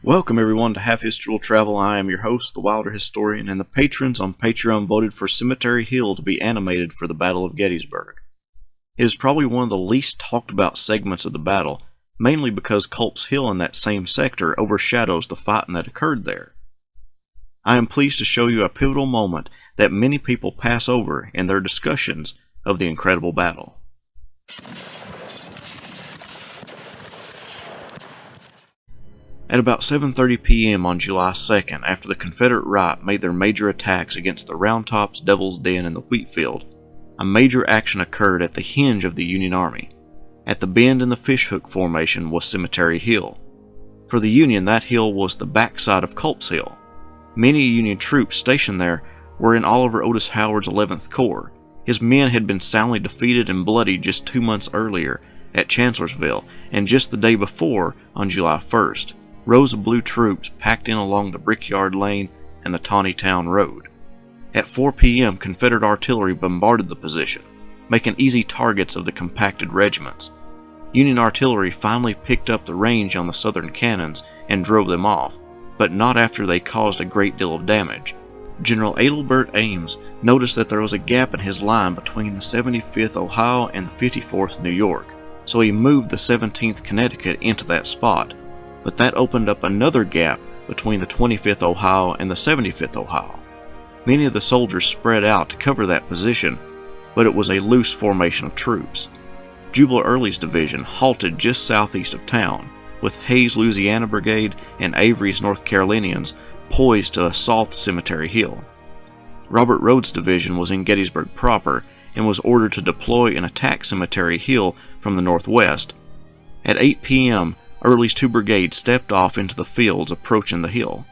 Welcome everyone to Half History Will Travel. I am your host, the Wilder Historian, and the patrons on Patreon voted for Cemetery Hill to be animated for the Battle of Gettysburg. It is probably one of the least talked about segments of the battle, mainly because Culp's Hill in that same sector overshadows the fighting that occurred there. I am pleased to show you a pivotal moment that many people pass over in their discussions of the incredible battle. At about 7:30 p.m. on July 2nd, after the Confederate right made their major attacks against the Round Tops, Devil's Den, and the Wheatfield, a major action occurred at the hinge of the Union Army. At the bend in the fishhook formation was Cemetery Hill. For the Union, that hill was the backside of Culp's Hill. Many Union troops stationed there were in Oliver Otis Howard's 11th Corps. His men had been soundly defeated and bloodied just 2 months earlier at Chancellorsville, and just the day before, on July 1st. Rows of blue troops packed in along the Brickyard Lane and the Taneytown Road. At 4 p.m., Confederate artillery bombarded the position, making easy targets of the compacted regiments. Union artillery finally picked up the range on the Southern cannons and drove them off, but not after they caused a great deal of damage. General Adelbert Ames noticed that there was a gap in his line between the 75th Ohio and the 54th New York, so he moved the 17th Connecticut into that spot. But that opened up another gap between the 25th Ohio and the 75th Ohio. Many of the soldiers spread out to cover that position, but it was a loose formation of troops. Jubal Early's division halted just southeast of town, with Hayes' Louisiana Brigade and Avery's North Carolinians poised to assault Cemetery Hill. Robert Rhodes' division was in Gettysburg proper and was ordered to deploy and attack Cemetery Hill from the northwest. At 8 p.m., Early's two brigades stepped off into the fields approaching the hill.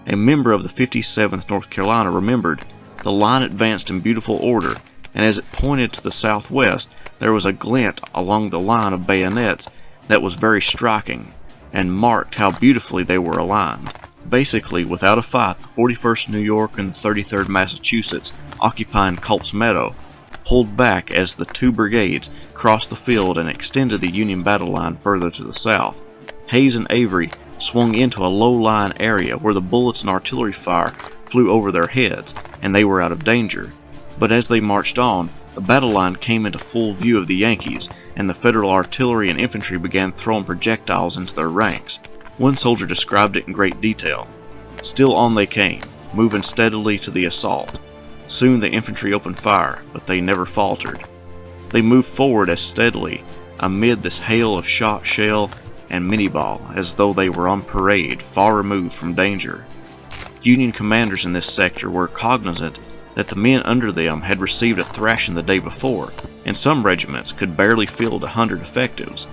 A member of the 57th North Carolina remembered, the line advanced in beautiful order, and as it pointed to the southwest, there was a glint along the line of bayonets that was very striking, and marked how beautifully they were aligned. Basically, without a fight, the 41st New York and the 33rd Massachusetts, occupying Culp's Meadow, pulled back as the two brigades crossed the field and extended the Union battle line further to the south. Hayes and Avery swung into a low-lying area where the bullets and artillery fire flew over their heads, and they were out of danger. But as they marched on, the battle line came into full view of the Yankees, and the Federal artillery and infantry began throwing projectiles into their ranks. One soldier described it in great detail. Still on they came, moving steadily to the assault. Soon the infantry opened fire, but they never faltered. They moved forward as steadily amid this hail of shot, shell, and minie-ball, as though they were on parade, far removed from danger. Union commanders in this sector were cognizant that the men under them had received a thrashing the day before, and some regiments could barely field 100 effectives.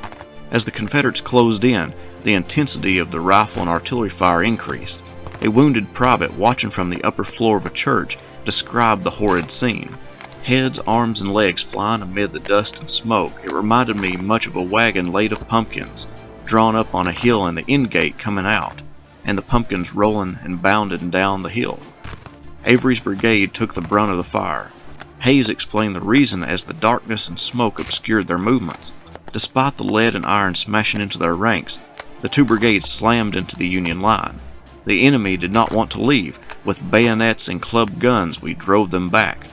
As the Confederates closed in, the intensity of the rifle and artillery fire increased. A wounded private watching from the upper floor of a church described the horrid scene. Heads, arms, and legs flying amid the dust and smoke, it reminded me much of a wagon laid of pumpkins, drawn up on a hill and the end gate coming out, and the pumpkins rolling and bounding down the hill. Avery's brigade took the brunt of the fire. Hayes explained the reason as the darkness and smoke obscured their movements. Despite the lead and iron smashing into their ranks, the two brigades slammed into the Union line. The enemy did not want to leave. With bayonets and club guns, we drove them back.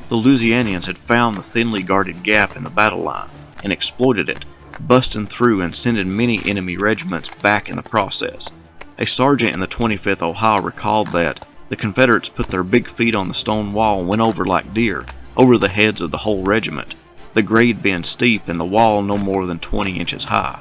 The Louisianians had found the thinly guarded gap in the battle line and exploited it, busting through and sending many enemy regiments back in the process. A sergeant in the 25th Ohio recalled that the Confederates put their big feet on the stone wall and went over like deer, over the heads of the whole regiment, the grade being steep and the wall no more than 20 inches high.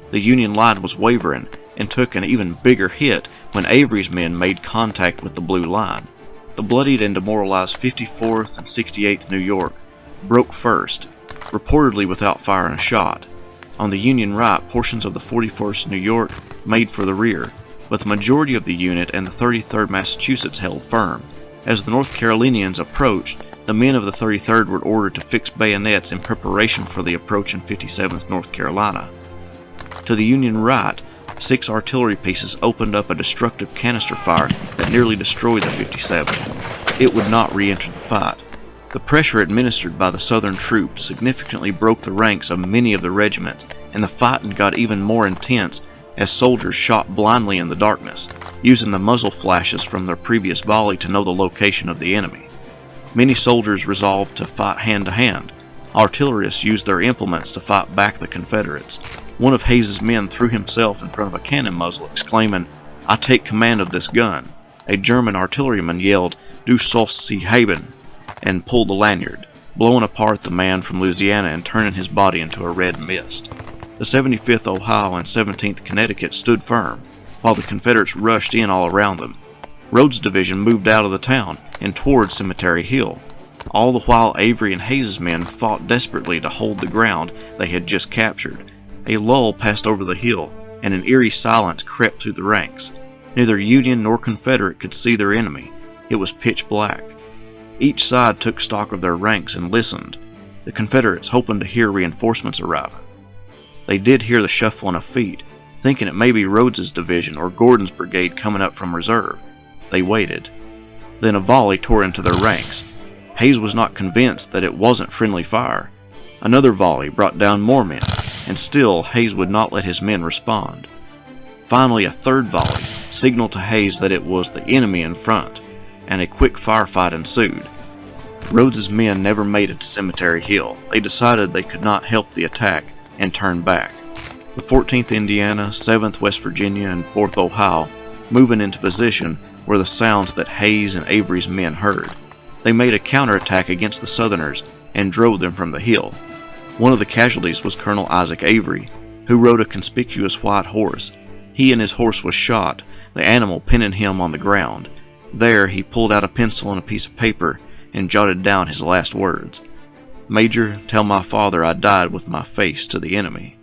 The Union line was wavering and took an even bigger hit when Avery's men made contact with the blue line. The bloodied and demoralized 54th and 68th New York broke first, reportedly without firing a shot. On the Union right, portions of the 41st New York made for the rear, but the majority of the unit and the 33rd Massachusetts held firm. As the North Carolinians approached, the men of the 33rd were ordered to fix bayonets in preparation for the approaching 57th North Carolina. To the Union right, 6 artillery pieces opened up a destructive canister fire that nearly destroyed the 57th. It would not re-enter the fight. The pressure administered by the Southern troops significantly broke the ranks of many of the regiments, and the fighting got even more intense as soldiers shot blindly in the darkness, using the muzzle flashes from their previous volley to know the location of the enemy. Many soldiers resolved to fight hand to hand. Artillerists used their implements to fight back the Confederates. One of Hayes's men threw himself in front of a cannon muzzle, exclaiming, "I take command of this gun." A German artilleryman yelled, "Du sollst sie haben," and pulled the lanyard, blowing apart the man from Louisiana and turning his body into a red mist. The 75th Ohio and 17th Connecticut stood firm, while the Confederates rushed in all around them. Rhodes' division moved out of the town and toward Cemetery Hill. All the while Avery and Hayes's men fought desperately to hold the ground they had just captured. A lull passed over the hill, and an eerie silence crept through the ranks. Neither Union nor Confederate could see their enemy. It was pitch black. Each side took stock of their ranks and listened, the Confederates hoping to hear reinforcements arriving. They did hear the shuffling of feet, thinking it may be Rhodes's division or Gordon's brigade coming up from reserve. They waited. Then a volley tore into their ranks. Hayes was not convinced that it wasn't friendly fire. Another volley brought down more men, and still Hayes would not let his men respond. Finally, a third volley signaled to Hayes that it was the enemy in front, and a quick firefight ensued. Rhodes's men never made it to Cemetery Hill. They decided they could not help the attack and turned back. The 14th Indiana, 7th West Virginia, and 4th Ohio, moving into position, were the sounds that Hayes and Avery's men heard. They made a counterattack against the Southerners and drove them from the hill. One of the casualties was Colonel Isaac Avery, who rode a conspicuous white horse. He and his horse was shot, the animal pinning him on the ground. There he pulled out a pencil and a piece of paper and jotted down his last words. "Major, tell my father I died with my face to the enemy."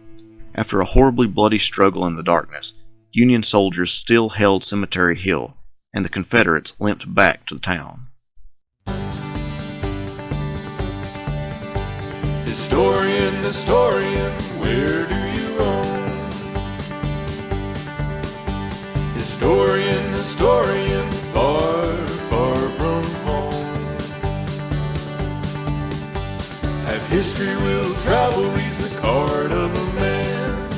After a horribly bloody struggle in the darkness, Union soldiers still held Cemetery Hill, and the Confederates limped back to the town. Historian, historian, where do you roam? Historian, historian, far, far from home. Half history will travel reads the card of a man,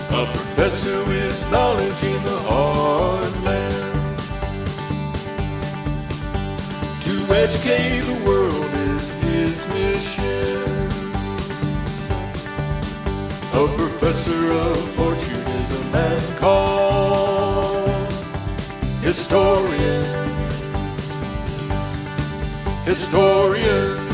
a professor with knowledge in the heartland. To educate the world is his mission. A professor of fortune is a man called historian. Historian.